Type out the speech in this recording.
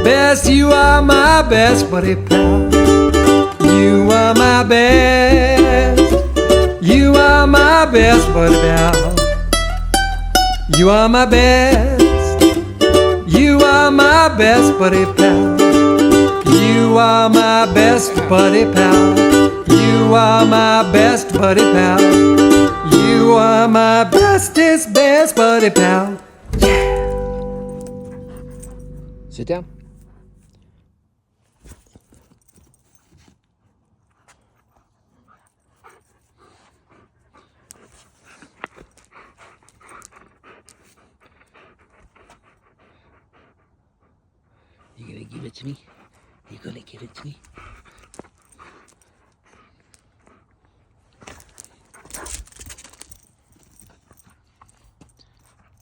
best. You are my best buddy pal. You are my best. You are my best buddy pal. You are my best. You are my best buddy pal. You are my best buddy pal. You are my best buddy pal. You are my bestest best buddy pal. Yeah. Sit down. You gonna give it to me? You gonna give it to me?